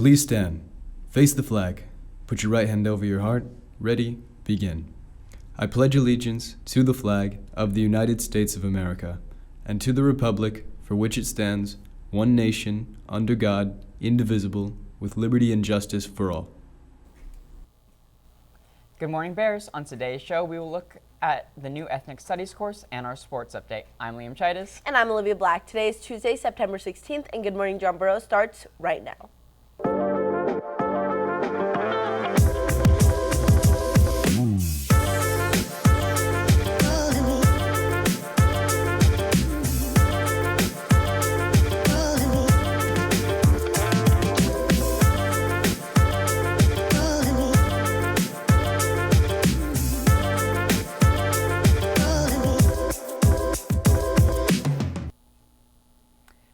Please stand. Face the flag. Put your right hand over your heart. Ready, begin. I pledge allegiance to the flag of the United States of America and to the republic for which it stands, one nation, under God, indivisible, with liberty and justice for all. Good morning, Bears. On today's show, we will look at the new Ethnic Studies course and our sports update. I'm Liam Chaidez. And I'm Olivia Black. Today is Tuesday, September 16th, and Good Morning John Burroughs starts right now.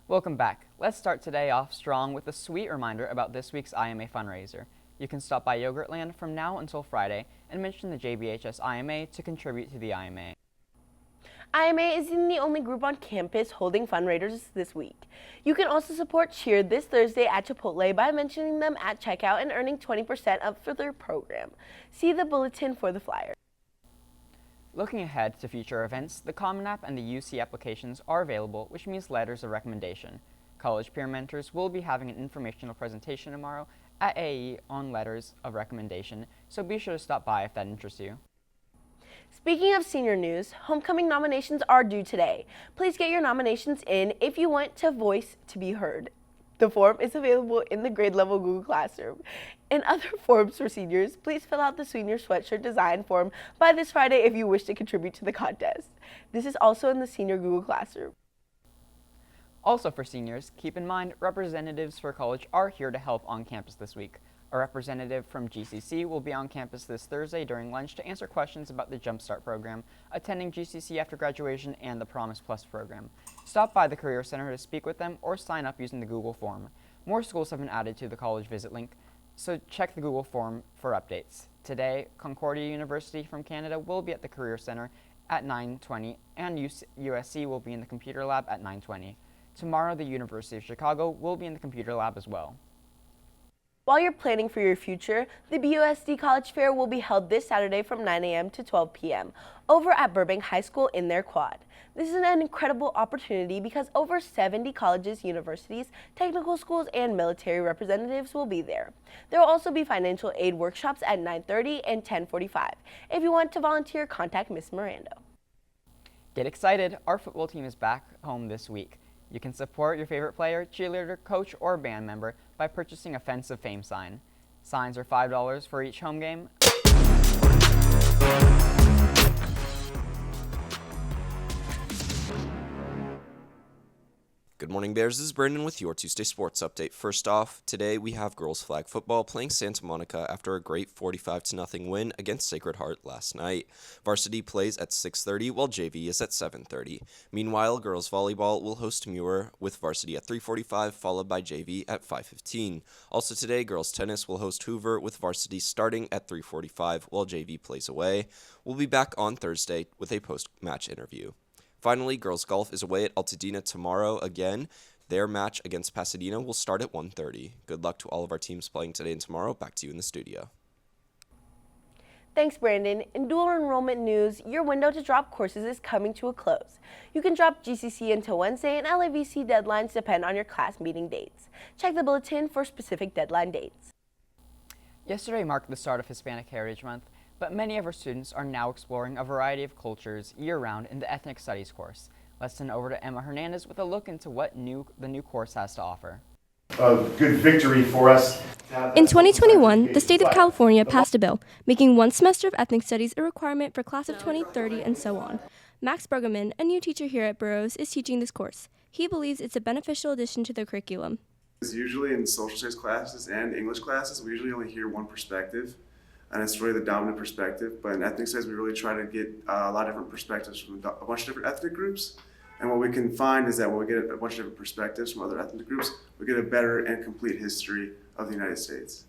Welcome back. Let's start today off strong with a sweet reminder about this week's IMA fundraiser. You can stop by Yogurtland from now until Friday and mention the JBHS IMA to contribute to the IMA. IMA isn't the only group on campus holding fundraisers this week. You can also support Cheer this Thursday at Chipotle by mentioning them at checkout and earning 20% up for their program. See the bulletin for the flyer. Looking ahead to future events, the Common App and the UC applications are available, which means letters of recommendation. College peer mentors will be having an informational presentation tomorrow at AE on letters of recommendation, so be sure to stop by if that interests you. Speaking of senior news, homecoming nominations are due today. Please get your nominations in if you want to voice to be heard. The form is available in the grade level Google Classroom. In other forms for seniors, please fill out the senior sweatshirt design form by this Friday if you wish to contribute to the contest. This is also in the senior Google Classroom. Also for seniors, keep in mind representatives for college are here to help on campus this week. A representative from GCC will be on campus this Thursday during lunch to answer questions about the Jumpstart program, attending GCC after graduation, and the Promise Plus program. Stop by the Career Center to speak with them or sign up using the Google form. More schools have been added to the college visit link, so check the Google form for updates. Today, Concordia University from Canada will be at the Career Center at 9:20, and USC will be in the computer lab at 9:20. Tomorrow, the University of Chicago will be in the computer lab as well. While you're planning for your future, the BUSD College Fair will be held this Saturday from 9 a.m. to 12 p.m. over at Burbank High School in their quad. This is an incredible opportunity because over 70 colleges, universities, technical schools, and military representatives will be there. There will also be financial aid workshops at 9:30 and 10:45. If you want to volunteer, contact Ms. Miranda. Get excited! Our football team is back home this week. You can support your favorite player, cheerleader, coach, or band member by purchasing a Fence of Fame sign. Signs are $5 for each home game. Good morning, Bears. This is Brandon with your Tuesday Sports Update. First off, today we have girls flag football playing Santa Monica after a great 45-0 win against Sacred Heart last night. Varsity plays at 6:30 while JV is at 7:30. Meanwhile, girls volleyball will host Muir with varsity at 3:45 followed by JV at 5:15. Also today, girls tennis will host Hoover with varsity starting at 3:45 while JV plays away. We'll be back on Thursday with a post-match interview. Finally, girls golf is away at Altadena tomorrow again. Their match against Pasadena will start at 1:30. Good luck to all of our teams playing today and tomorrow. Back to you in the studio. Thanks, Brandon. In dual enrollment news, your window to drop courses is coming to a close. You can drop GCC until Wednesday, and LAVC deadlines depend on your class meeting dates. Check the bulletin for specific deadline dates. Yesterday marked the start of Hispanic Heritage Month, but many of our students are now exploring a variety of cultures year-round in the Ethnic Studies course. Let's send over to Emma Hernandez with a look into what the new course has to offer. A good victory for us. In 2021, the state of California passed a bill making one semester of ethnic studies a requirement for class of 2030 and so on. Max Bergerman, a new teacher here at Burroughs, is teaching this course. He believes it's a beneficial addition to the curriculum. Usually in social studies classes and English classes, we usually only hear one perspective, and it's really the dominant perspective. But in ethnic studies, we really try to get a lot of different perspectives from a bunch of different ethnic groups. And what we can find is that when we get a bunch of different perspectives from other ethnic groups, we get a better and complete history of the United States.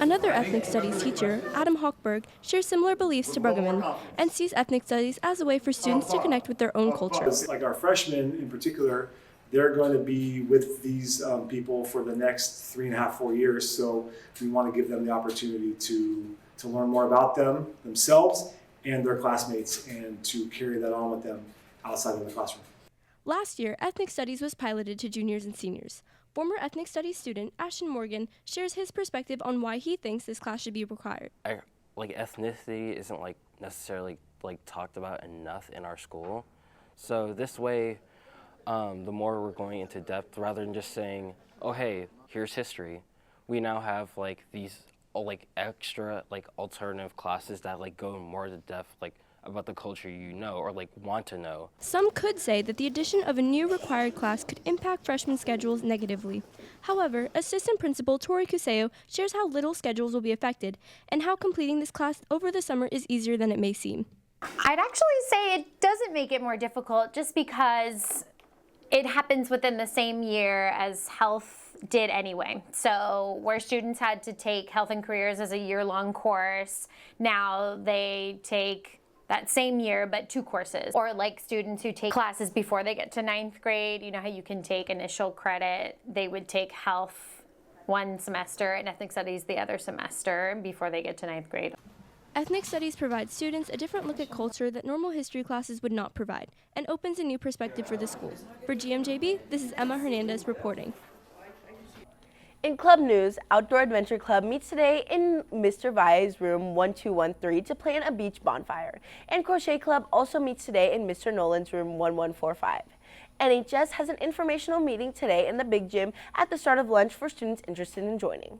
Another ethnic studies teacher, Adam Hochberg, shares similar beliefs to Bruggeman and sees ethnic studies as a way for students to connect with their own culture. Like our freshmen in particular, they're going to be with these people for the next 3.5, 4 years. So we want to give them the opportunity to learn more about themselves and their classmates, and to carry that on with them outside of the classroom. Last year, ethnic studies was piloted to juniors and seniors. Former ethnic studies student Ashton Morgan shares his perspective on why he thinks this class should be required. Ethnicity isn't necessarily talked about enough in our school. So this way, the more we're going into depth, rather than just saying, oh hey, here's history, we now have these extra alternative classes that go more to depth about the culture or want to know. Some could say that the addition of a new required class could impact freshman schedules negatively. However, Assistant Principal Tori Cuseo shares how little schedules will be affected and how completing this class over the summer is easier than it may seem. I'd actually say it doesn't make it more difficult, just because it happens within the same year as health did anyway. So where students had to take health and careers as a year-long course, now they take that same year but 2 courses. Or students who take classes before they get to 9th grade, you know how you can take initial credit, they would take health one semester and ethnic studies the other semester before they get to 9th grade. Ethnic studies provides students a different look at culture that normal history classes would not provide, and opens a new perspective for the school. For Gmjb, this is Emma Hernandez reporting. In club news, Outdoor Adventure Club meets today in Mr. Vai's room 1213 to plan a beach bonfire. And Crochet Club also meets today in Mr. Nolan's room 1145. NHS has an informational meeting today in the big gym at the start of lunch for students interested in joining.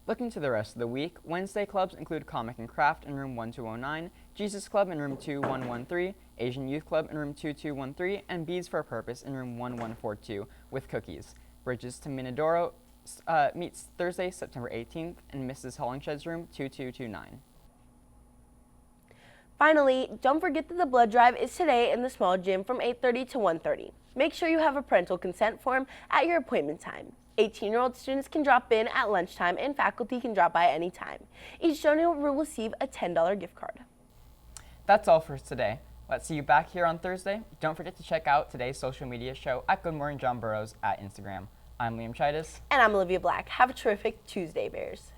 Looking to the rest of the week, Wednesday clubs include Comic and Craft in room 1209, Jesus Club in room 2113, Asian Youth Club in room 2213, and Beads for a Purpose in room 1142 with cookies. Bridges to Minadoro meets Thursday, September 18th in Mrs. Hollingshed's room 2229. Finally, don't forget that the blood drive is today in the small gym from 8:30 to 1:30. Make sure you have a parental consent form at your appointment time. 18-year-old students can drop in at lunchtime and faculty can drop by any time. Each donor will receive a $10 gift card. That's all for today. Let's see you back here on Thursday. Don't forget to check out today's social media show at Good Morning John Burroughs at Instagram. I'm Liam Chaidez. And I'm Olivia Black. Have a terrific Tuesday, Bears.